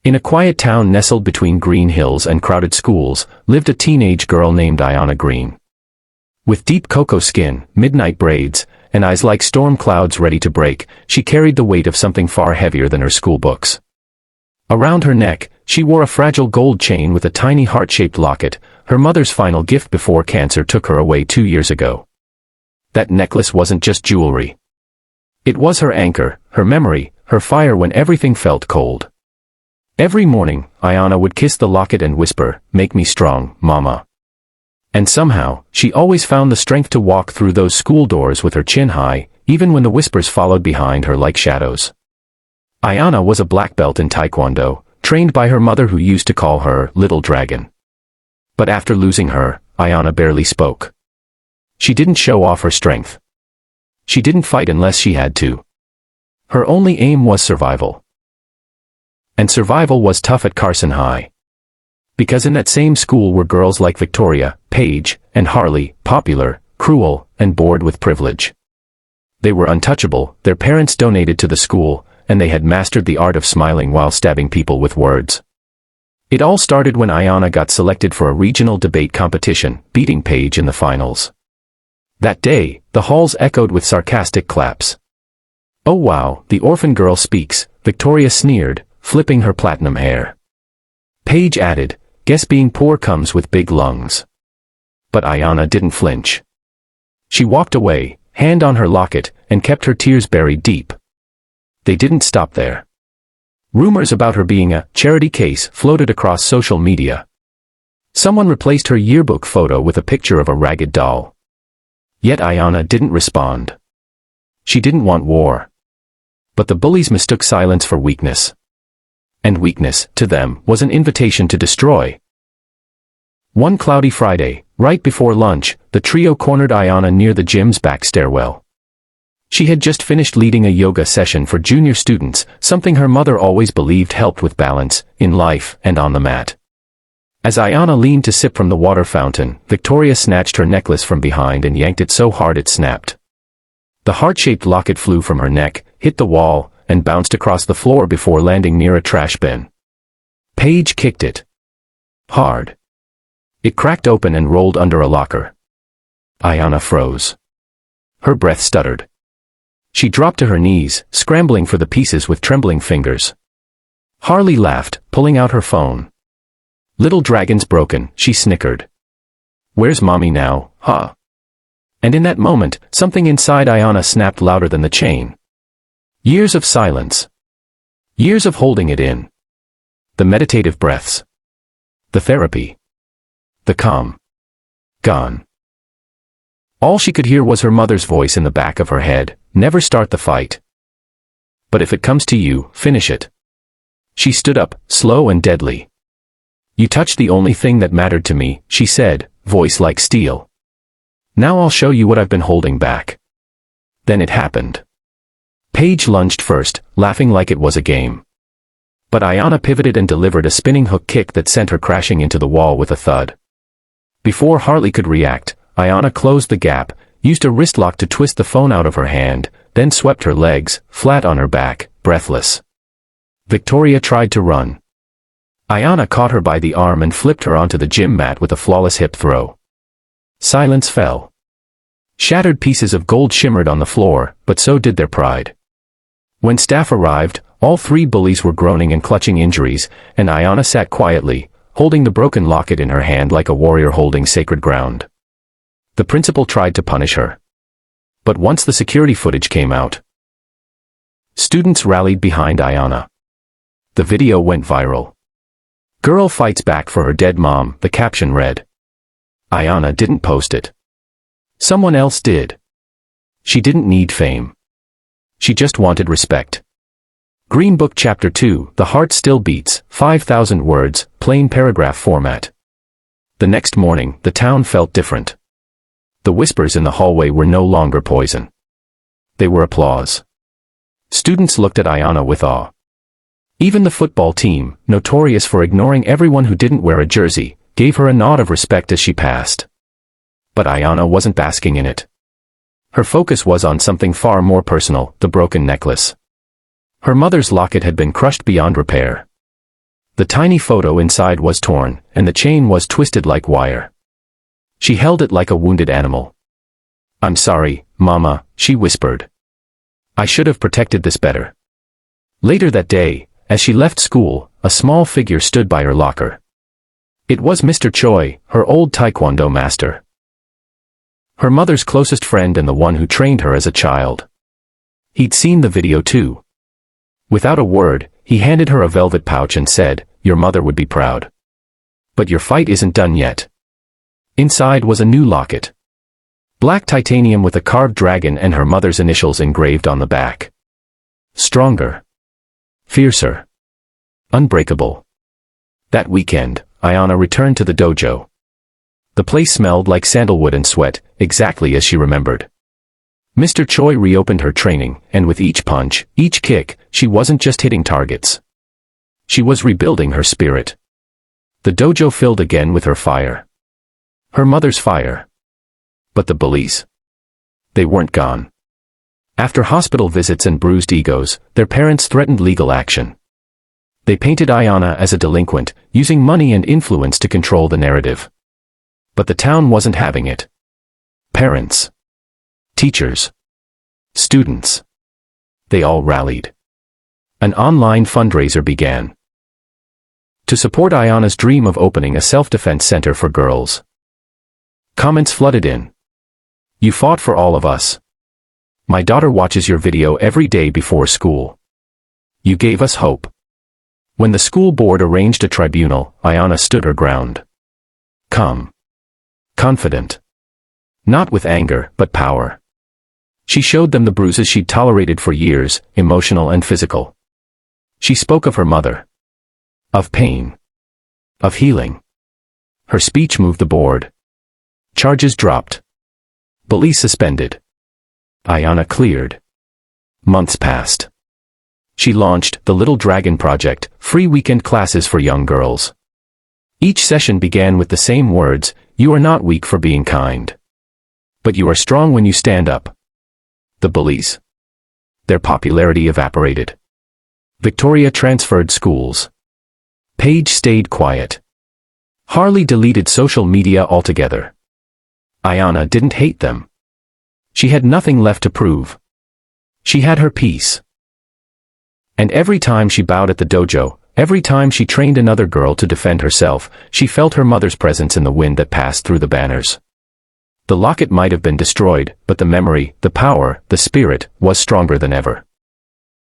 In a quiet town nestled between green hills and crowded schools, lived a teenage girl named Ayanna Green. With deep cocoa skin, midnight braids, and eyes like storm clouds ready to break, she carried the weight of something far heavier than her school books. Around her neck, she wore a fragile gold chain with a tiny heart-shaped locket, her mother's final gift before cancer took her away 2 years ago. That necklace wasn't just jewelry. It was her anchor, her memory, her fire when everything felt cold. Every morning, Ayanna would kiss the locket and whisper, "Make me strong, Mama." And somehow, she always found the strength to walk through those school doors with her chin high, even when the whispers followed behind her like shadows. Ayanna was a black belt in Taekwondo, trained by her mother who used to call her Little Dragon. But after losing her, Ayanna barely spoke. She didn't show off her strength. She didn't fight unless she had to. Her only aim was survival. And survival was tough at Carson High. Because in that same school were girls like Victoria, Paige, and Harley, popular, cruel, and bored with privilege. They were untouchable, their parents donated to the school, and they had mastered the art of smiling while stabbing people with words. It all started when Ayanna got selected for a regional debate competition, beating Paige in the finals. That day, the halls echoed with sarcastic claps. "Oh wow, the orphan girl speaks," Victoria sneered, flipping her platinum hair. Paige added, "Guess being poor comes with big lungs." But Ayanna didn't flinch. She walked away, hand on her locket, and kept her tears buried deep. They didn't stop there. Rumors about her being a charity case floated across social media. Someone replaced her yearbook photo with a picture of a ragged doll. Yet Ayanna didn't respond. She didn't want war. But the bullies mistook silence for weakness. And weakness, to them, was an invitation to destroy. One cloudy Friday, right before lunch, the trio cornered Ayanna near the gym's back stairwell. She had just finished leading a yoga session for junior students, something her mother always believed helped with balance, in life and on the mat. As Ayanna leaned to sip from the water fountain, Victoria snatched her necklace from behind and yanked it so hard it snapped. The heart-shaped locket flew from her neck, hit the wall, and bounced across the floor before landing near a trash bin. Paige kicked it hard. It cracked open and rolled under a locker. Ayanna froze. Her breath stuttered. She dropped to her knees, scrambling for the pieces with trembling fingers. Harley laughed, pulling out her phone. "Little Dragon's broken," she snickered. "Where's Mommy now, huh?" And in that moment, something inside Ayanna snapped louder than the chain. Years of silence. Years of holding it in. The meditative breaths. The therapy. The calm. Gone. All she could hear was her mother's voice in the back of her head, "Never start the fight. But if it comes to you, finish it." She stood up, slow and deadly. "You touched the only thing that mattered to me," she said, voice like steel. "Now I'll show you what I've been holding back." Then it happened. Paige lunged first, laughing like it was a game. But Ayanna pivoted and delivered a spinning hook kick that sent her crashing into the wall with a thud. Before Harley could react, Ayanna closed the gap, used a wrist lock to twist the phone out of her hand, then swept her legs, flat on her back, breathless. Victoria tried to run. Ayanna caught her by the arm and flipped her onto the gym mat with a flawless hip throw. Silence fell. Shattered pieces of gold shimmered on the floor, but so did their pride. When staff arrived, all three bullies were groaning and clutching injuries, and Ayanna sat quietly, holding the broken locket in her hand like a warrior holding sacred ground. The principal tried to punish her. But once the security footage came out, students rallied behind Ayanna. The video went viral. "Girl fights back for her dead mom," the caption read. Ayanna didn't post it. Someone else did. She didn't need fame. She just wanted respect. Green Book Chapter 2, The Heart Still Beats, 5,000 words, plain paragraph format. The next morning, the town felt different. The whispers in the hallway were no longer poison. They were applause. Students looked at Ayanna with awe. Even the football team, notorious for ignoring everyone who didn't wear a jersey, gave her a nod of respect as she passed. But Ayanna wasn't basking in it. Her focus was on something far more personal, the broken necklace. Her mother's locket had been crushed beyond repair. The tiny photo inside was torn, and the chain was twisted like wire. She held it like a wounded animal. "I'm sorry, Mama," she whispered. "I should have protected this better." Later that day, as she left school, a small figure stood by her locker. It was Mr. Choi, her old Taekwondo master. Her mother's closest friend and the one who trained her as a child. He'd seen the video too. Without a word, he handed her a velvet pouch and said, "Your mother would be proud. But your fight isn't done yet." Inside was a new locket. Black titanium with a carved dragon and her mother's initials engraved on the back. Stronger. Fiercer. Unbreakable. That weekend, Ayana returned to the dojo. The place smelled like sandalwood and sweat, exactly as she remembered. Mr. Choi reopened her training, and with each punch, each kick, she wasn't just hitting targets. She was rebuilding her spirit. The dojo filled again with her fire. Her mother's fire. But the bullies? They weren't gone. After hospital visits and bruised egos, their parents threatened legal action. They painted Ayana as a delinquent, using money and influence to control the narrative. But the town wasn't having it. Parents. Teachers. Students. They all rallied. An online fundraiser began. To support Ayana's dream of opening a self-defense center for girls. Comments flooded in. "You fought for all of us. My daughter watches your video every day before school. You gave us hope." When the school board arranged a tribunal, Ayana stood her ground. Calm. Confident. Not with anger, but power. She showed them the bruises she'd tolerated for years, emotional and physical. She spoke of her mother. Of pain. Of healing. Her speech moved the board. Charges dropped. Bullies suspended. Ayana cleared. Months passed. She launched the Little Dragon Project, free weekend classes for young girls. Each session began with the same words, "You are not weak for being kind. But you are strong when you stand up." The bullies. Their popularity evaporated. Victoria transferred schools. Paige stayed quiet. Harley deleted social media altogether. Ayana didn't hate them. She had nothing left to prove. She had her peace. And every time she bowed at the dojo, every time she trained another girl to defend herself, she felt her mother's presence in the wind that passed through the banners. The locket might have been destroyed, but the memory, the power, the spirit, was stronger than ever.